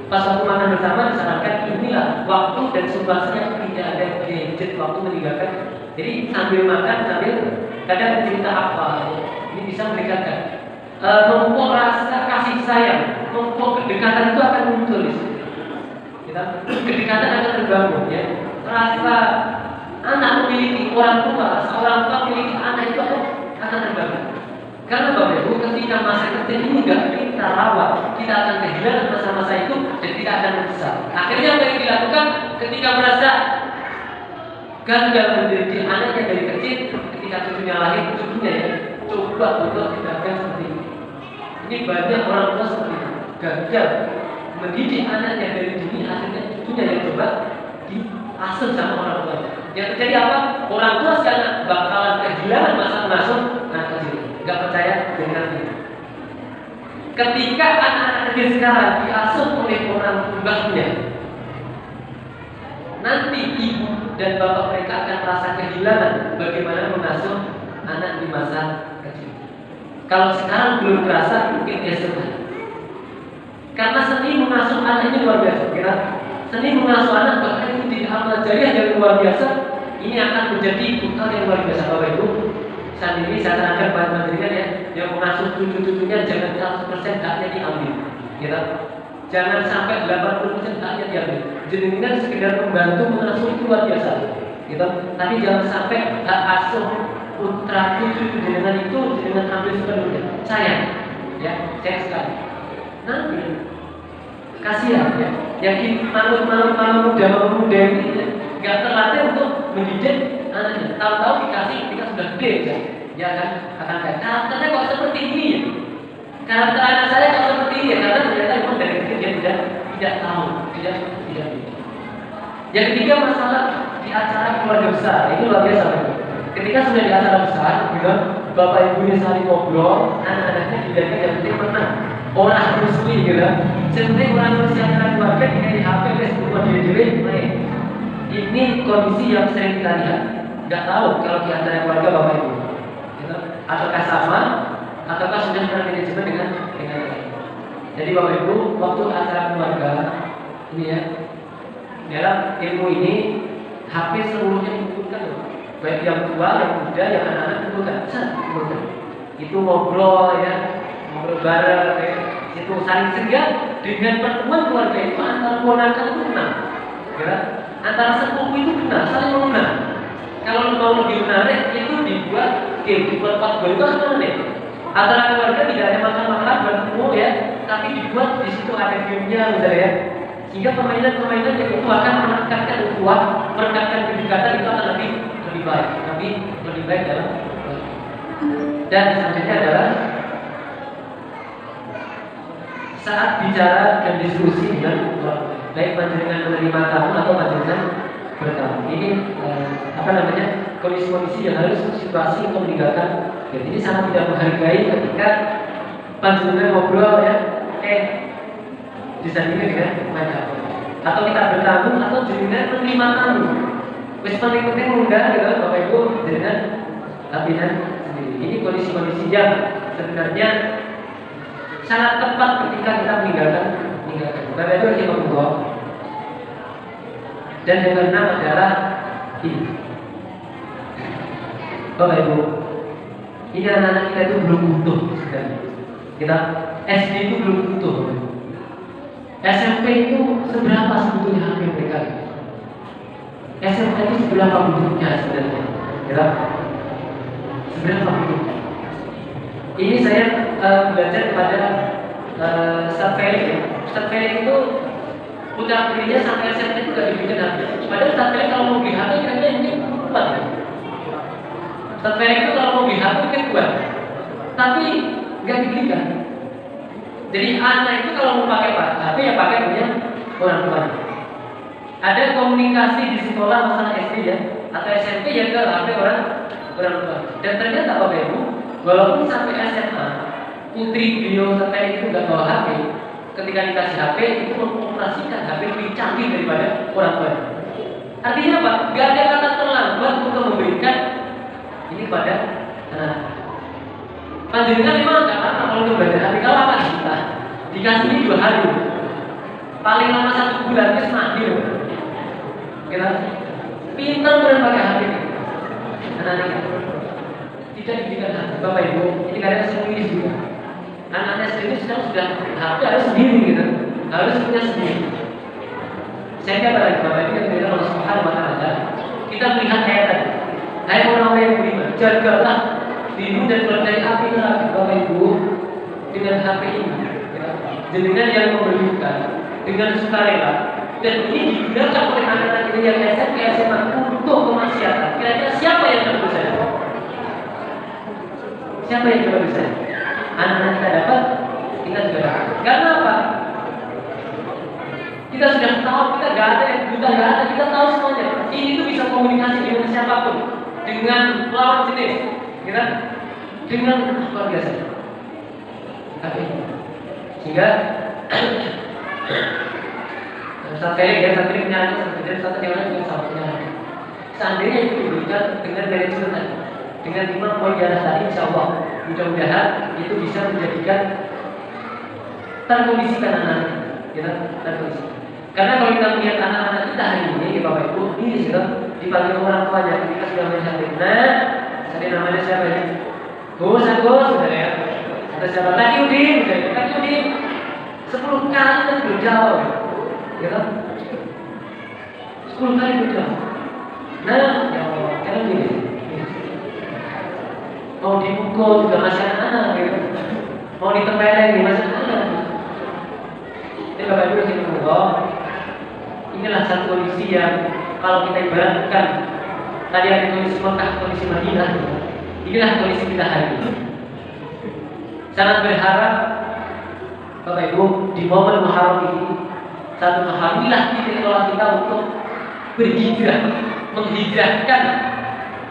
Pas waktu makan bersama disarankan inilah waktu dan situasinya tidak ada gadget waktu meninggalkan. Jadi sambil makan sambil kadang cerita apa ya. Ini bisa meningkatkan memupuk rasa kasih sayang, memupuk kedekatan itu akan muncul di situ. Kedekatan akan terbangun ya. Rasa anak memiliki orang tua, seorang tua memiliki anak itu akan terbangun. Karena Bapak Ibu ketika masa kecil ini nggak kita rawat, kita akan kehilangan masa-masa itu dan kita akan menyesal. Akhirnya apa yang dilakukan ketika merasa gagal mendidik anaknya dari kecil, ketika cucunya lahir, cucunya ya coba untuk tindakan seperti ini. Ini banyak orang tua seperti itu, gagal mendidik anaknya dari dini, akhirnya cucunya yang coba diasuh sama orang tua. Yang terjadi apa? Orang tua si anak bakalan kehilangan masa mengasuh anak kecil. Gak percaya dengan ini. Ketika anak-anak kecil sekarang diasuh oleh orang tuanya, nanti ibu dan bapak mereka akan merasa kehilangan bagaimana mengasuh anak di masa kecil. Kalau sekarang belum terasa, mungkin esok. Karena seni mengasuh anak ini luar biasa. Kira seni mengasuh anak bahkan itu tidak amal jariah yang luar biasa. Ini akan menjadi hal yang luar biasa Bapak Ibu. Saat ini saya terangkan pada materinya ya, yang mengasuh cucu-cucunya jangan 100% haknya diambil, gitu. Jangan sampai 80% haknya diambil. Jenengan sekedar membantu mengasuh itu luar biasa, gitu. Tapi jangan sampai hak asuh putra cucu jenengan itu jenengan ambil sepenuhnya. Sayang, ya, sayang sekali. Nanti kasihan ya, yang malu muda ini nggak terlatih untuk mendidik anaknya. Tahu-tahu dikasih ketika sudah gede ya kan, akan kayak karakternya kok seperti ini ya. Karakter anak saya kok seperti ini ya, karena ternyata memang dari kecil dia tidak tahu, tidak. Yang ketiga masalah di acara keluarga besar, ini luar biasa. Ketika sudah di acara besar, gitu, bapak ibunya saling ngobrol, anak-anaknya dijaga yang penting menang. Orang harus gitu. Sebenarnya orang harus yang akan keluarga tidak di HP, Facebook, dia main. Ini kondisi yang sering kita lihat. Nggak tahu kalau di antara keluarga bapak ibu, gitu. Ataukah sama, ataukah sudah bermanajemen dengan lain. Jadi bapak ibu, waktu acara keluarga ini ya, dalam ilmu ini hampir seluruhnya dikumpulkan, baik yang tua, yang muda, yang anak-anak dikumpulkan. Itu ngobrol ya, ngobrol bareng ya. Itu saling segar dengan pertemuan keluarga itu antara ponakan itu kenal, ya. Antara sepupu itu kenal, saling mengenal. Kalau mau lebih menarik itu dibuat game, dibuat itu apa nih? Antara keluarga tidak ada makan-makanan bertemu ya, tapi dibuat di situ ada gamenya misalnya ya. Sehingga permainan-permainan yang itu akan meningkatkan ukhuwah, meningkatkan kedekatan itu akan lebih baik, lebih baik dalam. Dan selanjutnya adalah saat bicara dan diskusi dengan baik panjenengan menerima tamu atau panjenengan bertamu. Ini kondisi-kondisi yang harus situasi untuk meninggalkan. Jadi sangat tidak menghargai ketika panjenengan ngobrol ya, disandingkan dengan main HP. Atau kita bertamu atau jenengan menerima tamu. Wis penting-penting mengundang gitu Bapak Ibu jenengan latihan sendiri. Ini kondisi-kondisi yang sebenarnya sangat tepat ketika kita meninggalkan. Bapak Ibu yang membawa. Dan yang keenam adalah ini. Bapak Ibu, ini anak-anak kita itu belum butuh sebenarnya. Kita SD itu belum butuh. SMP itu seberapa sebetulnya HP mereka? SMP itu seberapa butuhnya sebenarnya? Ya, seberapa butuhnya? Ini saya belajar kepada Ustaz Felix. Ustaz Felix itu ucap dirinya sampai SMP itu gak dibikin HP. Padahal Ustaz Felix kalau mau beli HP kira-kira ini kuat ya. Ustaz Felix itu kalau mau beli HP kan kuat, tapi gak dibelikan. Jadi anak itu kalau mau pakai HP ya pakai punya orang tuanya. Ada komunikasi di sekolah masalah SD ya atau SMP ya ke HP orang tua. Dan ternyata Bapak Ibu, walaupun sampai SMA putri beliau sampai itu nggak bawa HP, ketika dikasih HP itu mengoperasikan HP lebih canggih daripada orang tua. Artinya apa? Gak ada kata terlambat untuk memberikan ini pada anak. Panjenengan memang nggak pernah kalau untuk belajar HPK lama kita dikasih ini 2 hari, paling lama 1 bulan itu mahir. Kita pintar pakai HPK. Anak-anak tidak didikan HP. Bapak Ibu, ini kadang sendiri juga. Anak-anak sendiri sudah HP harus sendiri gitu, harus punya sendiri. Saya kata lagi Bapak Ibu yang beda Allah Subhanahu Wa Taala. Kita melihat ayat tadi. Hai orang-orang yang beriman, jagalah diri dan keluar dari api neraka. Bapak Ibu, dengan HP ini, dengan yang memberikan, dengan sukarela, dan ini digunakan oleh anak-anak kita yang SMP, SMA untuk kemaksiatan. Kira-kira siapa yang akan berdosa? Siapa yang akan berdosa? Anak-anak kita dapat, kita juga dapat. Karena apa? Kita sudah tahu, kita gak ada yang buta, gak ada, kita tahu semuanya. Ini tuh bisa komunikasi dengan siapapun, dengan lawan jenis, gitu? Dengan luar biasa. Tapi sehingga saat ini punya anak sebenarnya satu yang lain juga sama punya. Seandainya itu diberikan dengan manajemen, dengan 5 poin di atas tadi, insya Allah mudah-mudahan itu bisa menjadikan terkondisikan anak, kita terkondisi. Karena kalau kita melihat anak-anak kita hari ini, Bapak Ibu, ini sudah dipanggil orang tuanya ketika sudah melihat nah, tadi namanya siapa ini? Gus, sudah ya. Atau siapa? Tadi Udin, 10 kali dan belum jawab, gitu? 10 kali belum jawab. Nah, ya Allah, karena gini, mau dipukul juga masih anak-anak, gitu. Mau ditempelin masih anak-anak. Ini Bapak Ibu yang Allah. Inilah satu kondisi yang kalau kita ibaratkan tadi ada kondisi Mekah, kondisi Madinah. Inilah kondisi kita hari ini. Sangat berharap Bapak Ibu di momen Muharram ini, satu Muharram inilah titik tolak kita untuk berhijrah, menghijrahkan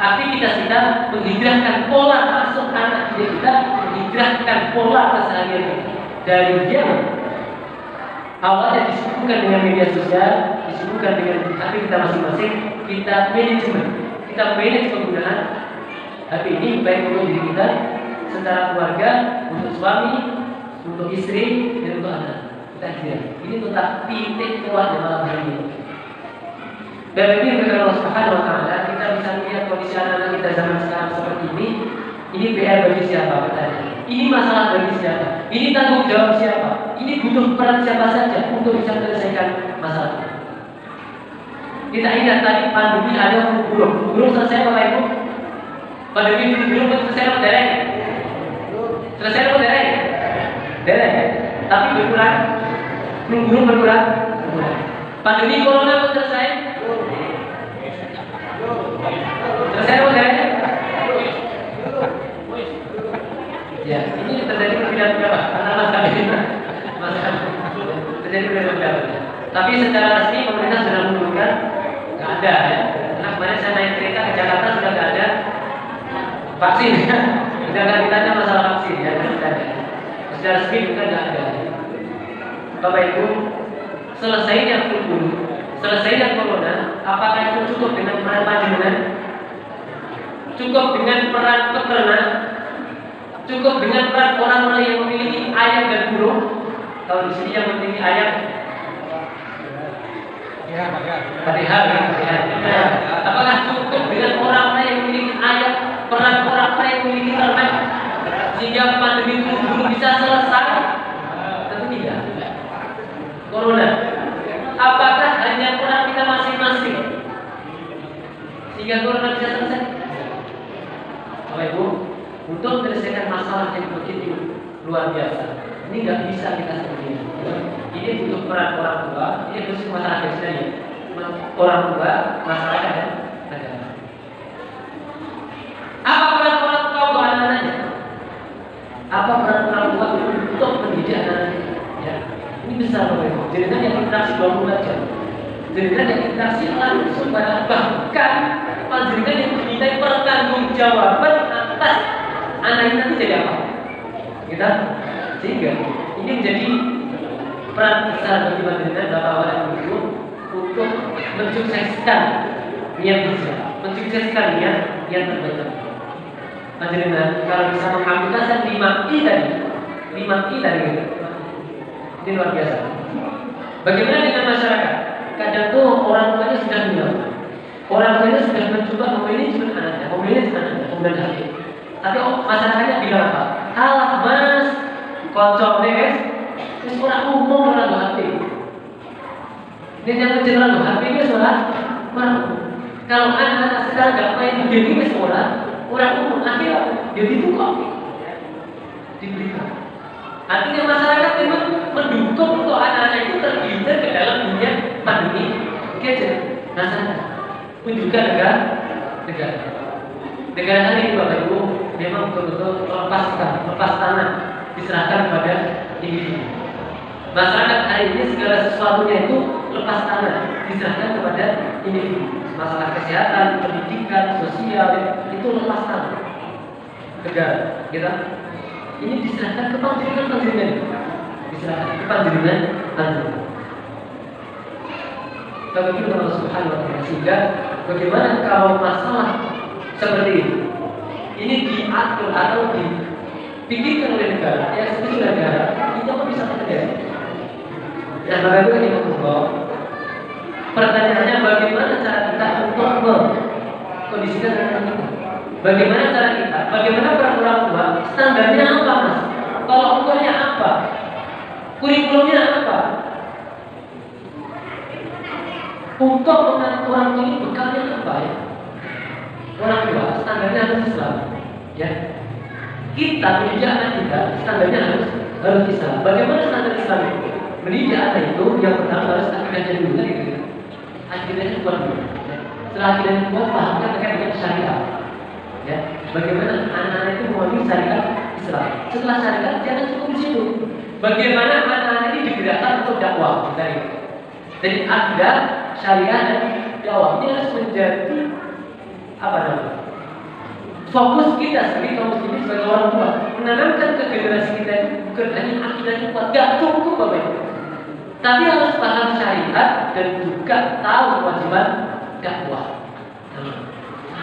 aktivitas kita, menghijrahkan pola masuk anak kita, menghijrahkan pola keseharian kita dari dia. Awalnya disibukkan dengan media sosial, disibukkan dengan HP kita masing-masing, kita manage penggunaan HP ini baik untuk diri kita, secara keluarga, untuk suami, untuk istri, dan untuk anak. Kita hijrah. Ini tentang titik kuat di malam hari ini. Dan ini dengan Allah Subhanahu Wa Taala kita bisa melihat kondisi anak-anak kita zaman sekarang seperti ini. Ini PR bagi siapa bertanya? Ini masalah bagi siapa? Ini tanggung jawab siapa? Ini butuh peran siapa saja untuk bisa menyelesaikan masalah. Kita ingat tadi pandemi ada flu burung selesai Bapak Ibu? Pandemi flu burung selesai apa dereng? Selesai apa dereng? Dereng. Tapi berkurang. Flu burung berkurang. Pandemi corona pun selesai. Selesai apa dereng? Ya, ini terjadi perbedaan pendapat antara masalah ini, terjadi perbedaan pendapat. Tapi secara resmi pemerintah sudah menurunkan, nggak ada ya. Karena kemarin saya naik kereta ke Jakarta sudah nggak ada vaksin, ya. Sudah nggak ditanya masalah vaksin ya, nggak ditanya. Secara resmi juga nggak ada. Bapak Ibu, selesainya flu, selesainya corona, apakah itu cukup dengan peran panjenengan? Cukup dengan peran peternak? Cukup dengan peran orang yang memiliki ayam dan burung? Kalau di sini yang memiliki ayam, padahal apakah cukup dengan orang yang memiliki ayam, peran orang yang memiliki ternak sehingga pandemi flu bisa selesai? Tentu tidak. Corona, apakah hanya peran kita masing-masing sehingga corona bisa selesai? Bapak Ibu, untuk menyelesaikan masalah yang begitu luar biasa, ini nggak bisa kita sendiri. Ini butuh peran orang tua. Ini khusus masalah biasanya orang tua, masyarakat dan negara. Apa peran orang tua untuk anak-anaknya? Apa peran orang tua untuk mendidik anak-anaknya? Ya, ini besar Bapak Ibu. Jadi yang interaksi 24 jam. Jadi yang interaksi langsung bahkan panjenengan yang dimintai pertanggungjawaban atas anak ini nanti jadi apa? Kita sehingga ini menjadi peran besar bagi panjenengan Bapak dan Ibu untuk mensukseskan niat kita, mensukseskan sekali-sekali yang terbaik. Panjenengan kalau bisa mengaplikasikan 5I tadi, 5I tadi ini luar biasa. Bagaimana dengan masyarakat? Kadang tuh orang tuanya sudah bilang, orang tuanya sudah mencoba memanage anaknya, kemudian hati. Tapi masyarakatnya bilang apa? Alah mas, kocok deh guys, terus orang umum orang hati. Ini yang general hati ini sholat, kalau anak-anak sekarang nggak main game ini sholat, orang umum akhirnya jadi tukang diberikan. Artinya masyarakat memang mendukung untuk anak-anak itu terlibat ke dalam dunia pandemi gadget. Masyarakat pun juga negara hari ini Bapak Ibu memang betul-betul lepas tanah diserahkan kepada individu. Masyarakat hari ini segala sesuatunya itu lepas tanah diserahkan kepada individu. Masalah kesehatan, pendidikan, sosial itu lepas tangan negara kita. Ini diserahkan ke panjenengan, diserahkan ke panjenengan. Bagi Allah Subhanahu wa Ta'ala, sehingga bagaimana kalau masalah seperti ini diatur atau dipikirkan oleh negara, ya seperti negara, itu apa bisa terjadi? Nah, bagaimana ini pertanyaannya bagaimana cara kita untuk mengkondisikan anak kita? Bagaimana cara kita? Bagaimana para orang tua? Standarnya apa mas? Tolak ukurnya apa? Kurikulumnya apa? Untuk mengatur orang tua ini bekalnya apa ya? Orang tua standarnya harus Islam, ya. Kita mendidik anak kita standarnya harus Islam. Bagaimana standar Islam itu? Mendidik anak itu yang pertama harus akidahnya dulu, gitu. Akidahnya kuat dulu. Setelah akidahnya kuat, pahamnya terkait dengan syariat. Ya, bagaimana anak-anak itu memahami syariat Islam. Setelah syariat, jangan cukup di situ. Bagaimana anak-anak ini digerakkan untuk dakwah dari itu. Jadi akidah, syariat dan dakwah ini harus menjadi apa namanya? Fokus kita sebagai kaum muslimin, sebagai orang tua, menanamkan ke generasi kita itu bukan hanya akidah yang kuat, gak cukup Bapak Ibu. Tapi harus paham syariat dan juga tahu kewajiban dakwah.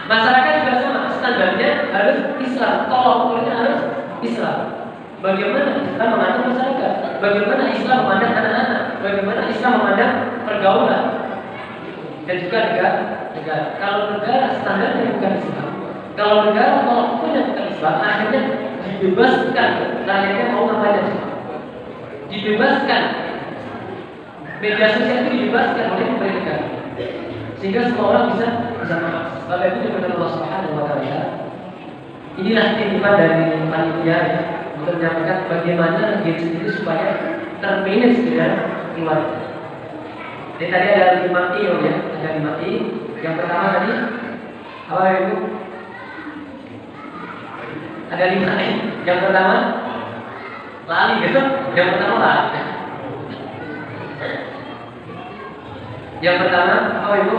Masyarakat juga sama, standarnya harus Islam, tolak ukurnya harus Islam. Bagaimana Islam memandang masyarakat? Bagaimana Islam memandang anak-anak? Bagaimana Islam memandang pergaulan? Dan juga negara. Kalau negara standarnya bukan Islam, kalau negara tolak ukurnya bukan Islam, akhirnya dibebaskan. Rakyatnya mau ngapain aja? Dibebaskan. Media sosial itu dibebaskan oleh pemerintah, sehingga semua orang bisa mengakses. Bapak Ibu dimuliakan Allah Subhanahu wa Ta'ala. Inilah titipan dari panitia ya, untuk menyampaikan bagaimana gadget itu supaya termanage di dalam keluarga. Jadi tadi ada 5I ya, ada 5I. Yang pertama tadi apa Ibu? Ada 5I. Yang pertama lali gitu. Yang pertama lali. Yang pertama apa Ibu?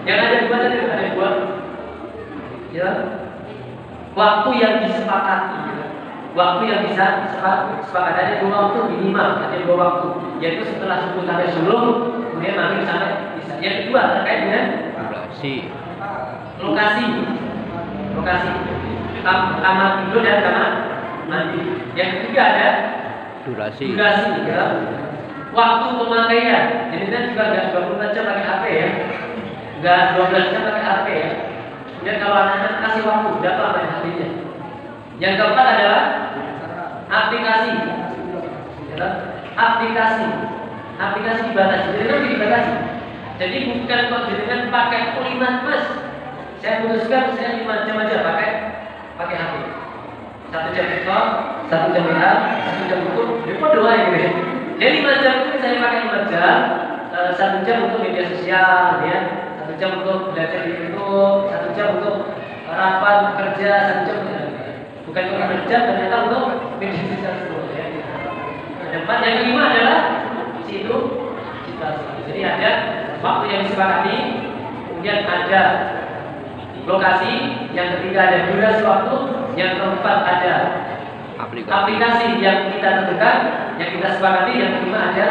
Yang ada dua tadi, ada dua. Ya. Waktu yang disepakati, ya. Waktu yang bisa sepakati ada dua waktu minimal, ada dua waktu, yaitu setelah subuh sampai subuh, kemudian maghrib sampai isya. Yang kedua terkait dengan lokasi, kamar tidur dan kamar mandi. Yang ketiga ada durasi, ya. Waktu pemakaian, jadi kan juga nggak 24 jam pakai HP ya, nggak 12 jam pakai HP ya. Kemudian kalau anak-anak kasih waktu, berapa lama HP-nya? Yang keempat adalah aplikasi, ya. Aplikasi dibatasi, jadi nanti dibatasi. Jadi bukan kok jadi pakai kalimat mas, saya putuskan saya 5 jam aja pakai HP. 1 jam TikTok, 1 jam WA, 1 jam YouTube, itu doa ya gitu. Jadi 5 jam itu saya pakai 5 jam, 1 jam untuk media sosial, ya, 1 jam untuk belajar di YouTube, 1 jam untuk rapat kerja, 1 jam bukan untuk kerja, ternyata untuk media sosial semua. Ya. Yang kelima adalah situ situasi. Jadi ada waktu yang disepakati, kemudian ada lokasi, yang ketiga ada durasi waktu, yang keempat ada aplikasi yang kita tentukan, yang kita sepakati, yang kelima ada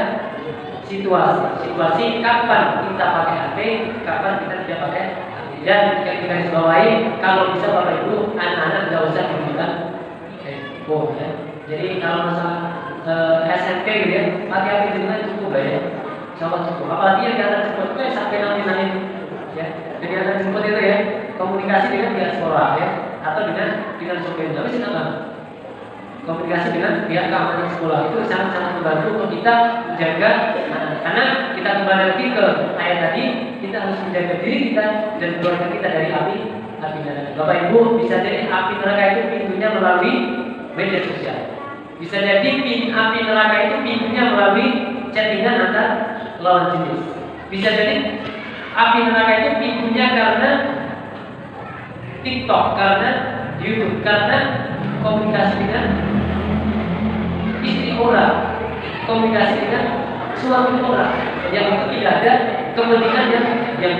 situasi kapan kita pakai HP, kapan kita tidak pakai HP. Dan kita bawahi kalau bisa Bapak Ibu anak-anak tidak usah diberikan handphone ya. Jadi kalau masalah SMP gitu ya, pakai HP dengan cukup ya, sama cukup. Apalagi yang diantar jemput itu sampai nanti ya. Jadi diantar jemput itu ya, komunikasi dengan pihak sekolah ya, atau dengan sopir. Tapi silakan komunikasi dengan pihak keamanan sekolah itu sangat-sangat membantu untuk kita menjaga karena kita kembali lagi ke ayat tadi, kita harus menjaga diri kita dan keluarga kita dari api neraka. Bapak Ibu, bisa jadi api neraka itu pintunya melalui media sosial. Bisa jadi api neraka itu pintunya melalui chattingan antar lawan jenis. Bisa jadi api neraka itu pintunya karena TikTok, karena YouTube, karena komunikasi dengan istri orang, komunikasi dengan suami orang yang itu tidak ada kepentingan yang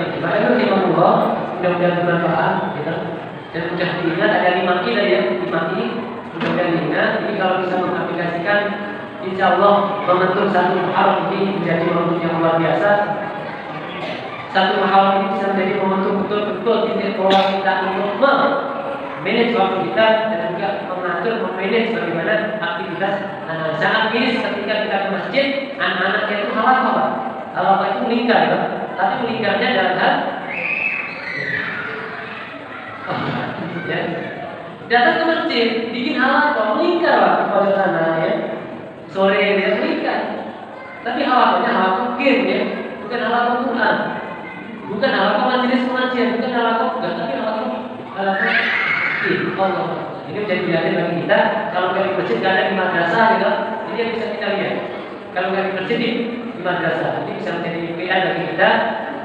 berbeda. Itu Allah, mudah-mudahan bermanfaat gitu. Dan mudah diingat ada 5 I tadi ya, 5 I mudah-mudahan diingat. Jadi kalau bisa mengaplikasikan, insya Allah membentuk satu hal ini menjadi momentum yang luar biasa. Satu hal ini bisa menjadi momentum betul-betul titik pola kita untuk manage waktu kita dan juga mengatur, memanage bagaimana aktivitas anak. Sangat miris ketika kita ke masjid, anak-anaknya itu halal itu melingkar ya, tapi melingkarnya dalam hal ya. Datang ke masjid, bikin halal melingkar lah ke pojok sana ya. Sore dia melingkar, tapi halalnya halal game ya, bukan halal Quran, bukan halal majelis pengajian, bukan halal enggak, tapi halal Allah. Ini menjadi pilihan bagi kita. Kalau nggak di masjid, nggak ada di madrasah gitu. Ini yang bisa kita lihat. Kalau nggak di masjid, di madrasah. Ini bisa menjadi pilihan bagi kita.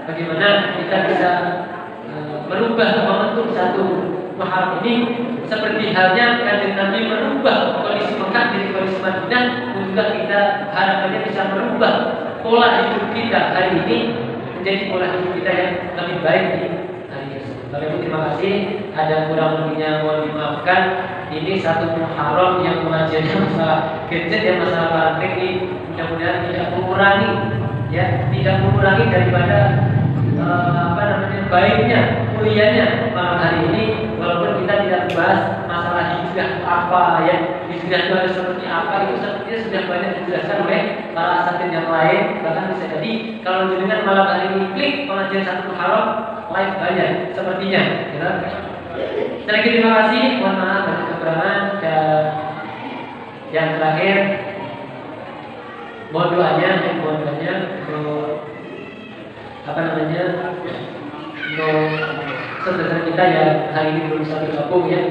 Bagaimana kita bisa merubah momentum satu Muharram ini, seperti halnya Kanjeng Nabi merubah kondisi Mekah jadi kondisi Madinah. Juga kita harapannya bisa merubah pola hidup kita hari ini menjadi pola hidup kita yang lebih baik di hari ini. Bapak Ibu, terima kasih. Ada kurang lebihnya mohon dimaafkan. Ini satu Muharram yang mengajarkan masalah gadget dan masalah parenting ini mudah-mudahan tidak mengurangi ya, tidak mengurangi daripada baiknya kuliahnya malam hari ini. Walaupun kita tidak membahas masalah hijrah apa ya, hijrah itu harus seperti apa, itu sepertinya sudah banyak dijelaskan oleh para asatidz yang lain. Bahkan bisa jadi kalau dengan malam hari ini klik pengajian satu Muharram live banyak sepertinya ya. Sekali lagi terima kasih, mohon maaf atas kekurangan, dan yang terakhir mohon doanya untuk saudara kita yang hari ini belum bisa bergabung ya,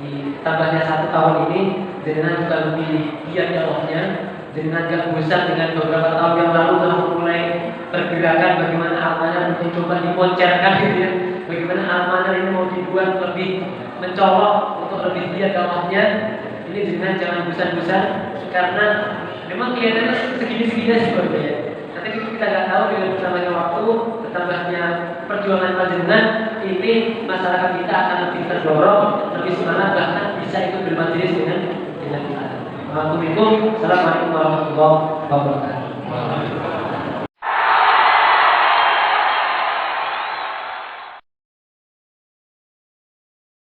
ditambahnya 1 tahun ini dengan juga lebih giat dakwahnya, dengan gak bosan dengan beberapa tahun yang lalu telah mulai pergerakan bagaimana amanah untuk coba diponcerkan gitu ya, bagaimana amanah ini mau dibuat lebih mencolok untuk lebih giat dakwahnya. Ini dengan jangan bosan-bosan karena memang kelihatannya segini-segini sebetulnya. Nanti kita nggak tahu dengan bertambahnya waktu, bertambahnya perjuangan panjenengan, ini masyarakat kita akan lebih terdorong, lebih semangat, bahkan bisa ikut bermajelis dengan kita. Assalamualaikum warahmatullahi wabarakatuh.